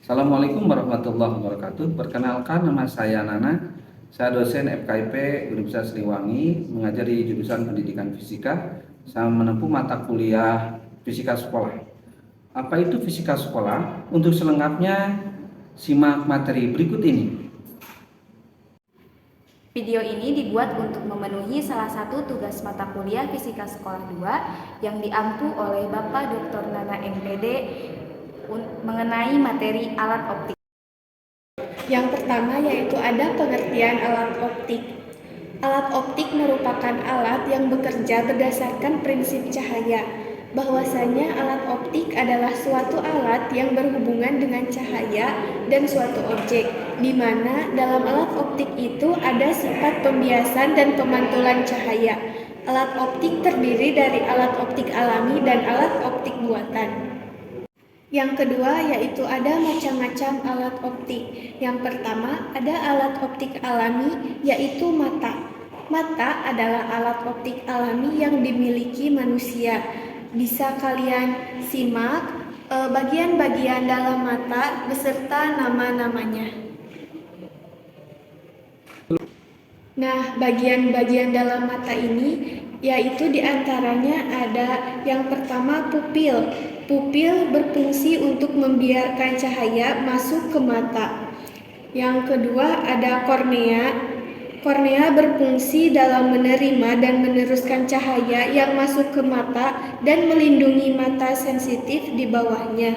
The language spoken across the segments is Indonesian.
Assalamualaikum warahmatullahi wabarakatuh. Perkenalkan, nama saya Nana. Saya dosen FKIP Universitas Siliwangi, mengajari jurusan Pendidikan Fisika. Saya menempuh mata kuliah Fisika Sekolah. Apa itu Fisika Sekolah? Untuk selengkapnya, simak materi berikut ini. Video ini dibuat untuk memenuhi salah satu tugas mata kuliah Fisika Sekolah 2 yang diampu oleh Bapak Dr. Nana MPD mengenai materi alat optik. Yang pertama yaitu ada pengertian alat optik. Alat optik merupakan alat yang bekerja berdasarkan prinsip cahaya. Bahwasanya alat optik adalah suatu alat yang berhubungan dengan cahaya dan suatu objek, di mana dalam alat optik itu ada sifat pembiasan dan pemantulan cahaya. Alat optik terdiri dari alat optik alami dan alat optik buatan. Yang kedua yaitu ada macam-macam alat optik. Yang pertama ada alat optik alami yaitu mata. Mata adalah alat optik alami yang dimiliki manusia. Bisa kalian simak bagian-bagian dalam mata beserta nama-namanya. Nah, bagian-bagian dalam mata ini yaitu diantaranya ada yang pertama pupil. Pupil berfungsi untuk membiarkan cahaya masuk ke mata. Yang kedua ada kornea. Kornea berfungsi dalam menerima dan meneruskan cahaya yang masuk ke mata dan melindungi mata sensitif di bawahnya.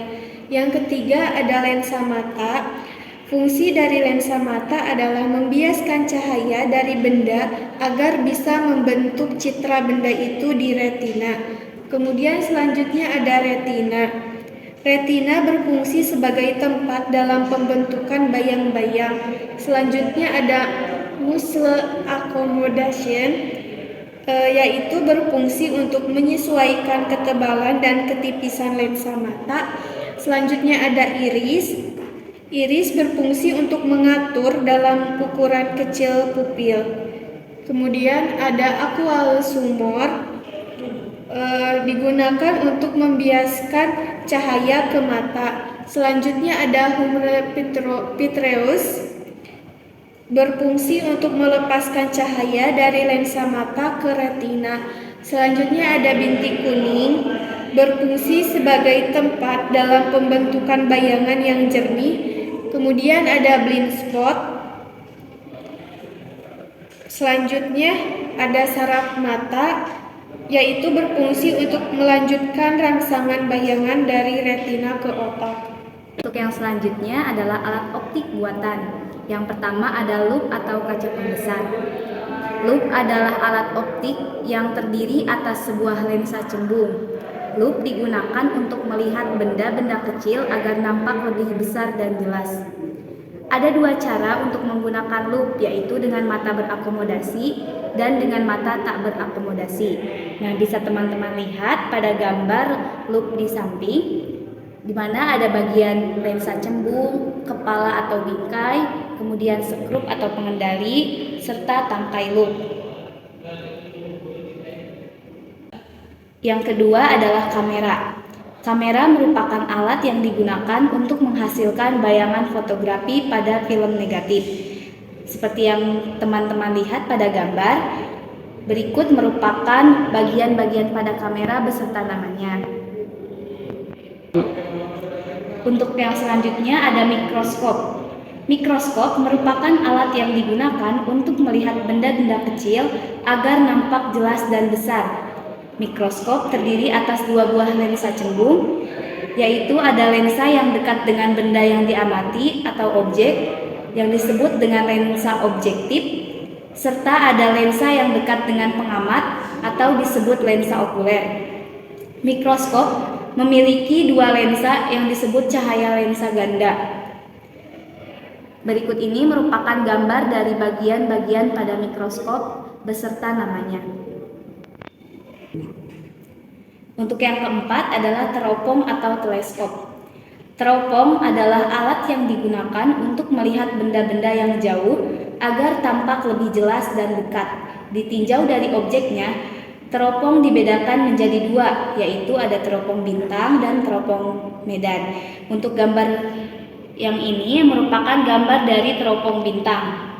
Yang ketiga ada lensa mata. Fungsi dari lensa mata adalah membiaskan cahaya dari benda agar bisa membentuk citra benda itu di retina. Kemudian selanjutnya ada retina. Retina berfungsi sebagai tempat dalam pembentukan bayang-bayang. Selanjutnya ada muscle accommodation, yaitu berfungsi untuk menyesuaikan ketebalan dan ketipisan lensa mata. Selanjutnya ada iris. Iris berfungsi untuk mengatur dalam ukuran kecil pupil. Kemudian ada aqueous humor, digunakan untuk membiaskan cahaya ke mata. Selanjutnya ada humor vitreous, berfungsi untuk melepaskan cahaya dari lensa mata ke retina. Selanjutnya ada bintik kuning, berfungsi sebagai tempat dalam pembentukan bayangan yang jernih. Kemudian ada blind spot. Selanjutnya ada saraf mata, yaitu berfungsi untuk melanjutkan rangsangan bayangan dari retina ke otak. Untuk yang selanjutnya adalah alat optik buatan. Yang pertama ada lup atau kaca pembesar. Lup adalah alat optik yang terdiri atas sebuah lensa cembung. Lup digunakan untuk melihat benda-benda kecil agar nampak lebih besar dan jelas. Ada dua cara untuk menggunakan lup, yaitu dengan mata berakomodasi dan dengan mata tak berakomodasi. Nah, bisa teman-teman lihat pada gambar lup di samping, di mana ada bagian lensa cembung, kepala atau bingkai, kemudian skrup atau pengendali, serta tangkai lup. Yang kedua adalah kamera. Kamera merupakan alat yang digunakan untuk menghasilkan bayangan fotografi pada film negatif. Seperti yang teman-teman lihat pada gambar, berikut merupakan bagian-bagian pada kamera beserta namanya. Untuk yang selanjutnya ada mikroskop. Mikroskop merupakan alat yang digunakan untuk melihat benda-benda kecil agar nampak jelas dan besar. Mikroskop terdiri atas dua buah lensa cembung, yaitu ada lensa yang dekat dengan benda yang diamati atau objek yang disebut dengan lensa objektif, serta ada lensa yang dekat dengan pengamat atau disebut lensa okuler. Mikroskop memiliki dua lensa yang disebut cahaya lensa ganda. Berikut ini merupakan gambar dari bagian-bagian pada mikroskop beserta namanya. Untuk yang keempat adalah teropong atau teleskop. Teropong adalah alat yang digunakan untuk melihat benda-benda yang jauh agar tampak lebih jelas dan dekat. Ditinjau dari objeknya, teropong dibedakan menjadi dua, yaitu ada teropong bintang dan teropong medan. Untuk gambar Yang ini merupakan gambar dari teropong bintang.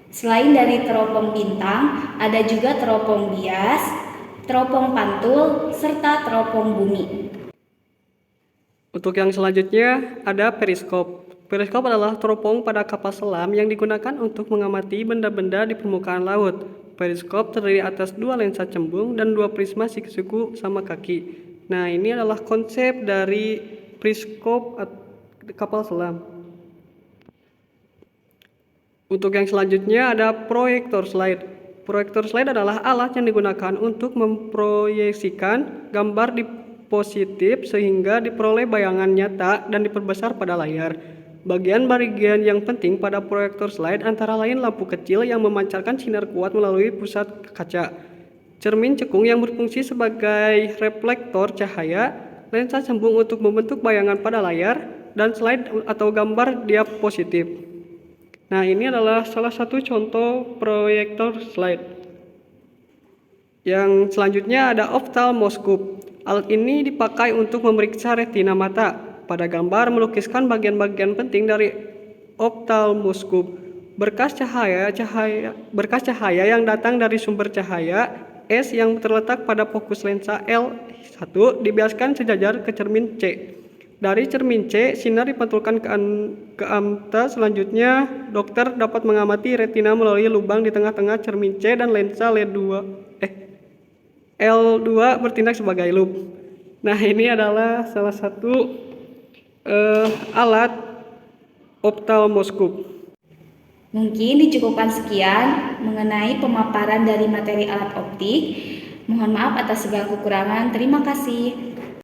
Selain dari teropong bintang, ada juga teropong bias, teropong pantul, serta teropong bumi. Untuk yang selanjutnya ada periskop. Periskop adalah teropong pada kapal selam yang digunakan untuk mengamati benda-benda di permukaan laut. Periskop terdiri atas 2 lensa cembung dan 2 prisma siku sama kaki. Nah, ini adalah konsep dari periskop kapal selam. Untuk yang selanjutnya ada proyektor slide. Proyektor slide adalah alat yang digunakan untuk memproyeksikan gambar di positif sehingga diperoleh bayangan nyata dan diperbesar pada layar. Bagian-bagian yang penting pada proyektor slide antara lain lampu kecil yang memancarkan sinar kuat melalui pusat kaca, cermin cekung yang berfungsi sebagai reflektor cahaya, lensa cembung untuk membentuk bayangan pada layar, dan slide atau gambar diapositif. Nah, ini adalah salah satu contoh proyektor slide. Yang selanjutnya ada ophthalmoscope. Alat ini dipakai untuk memeriksa retina mata. Pada gambar melukiskan bagian-bagian penting dari ophthalmoscope. Berkas cahaya yang datang dari sumber cahaya S yang terletak pada fokus lensa L1 dibiaskan sejajar ke cermin C. Dari cermin C, sinar dipantulkan ke amta. Selanjutnya, dokter dapat mengamati retina melalui lubang di tengah-tengah cermin C dan lensa L2 bertindak sebagai loop. Nah, ini adalah salah satu alat ophthalmoscope. Mungkin dicukupkan sekian mengenai pemaparan dari materi alat optik. Mohon maaf atas segala kekurangan. Terima kasih.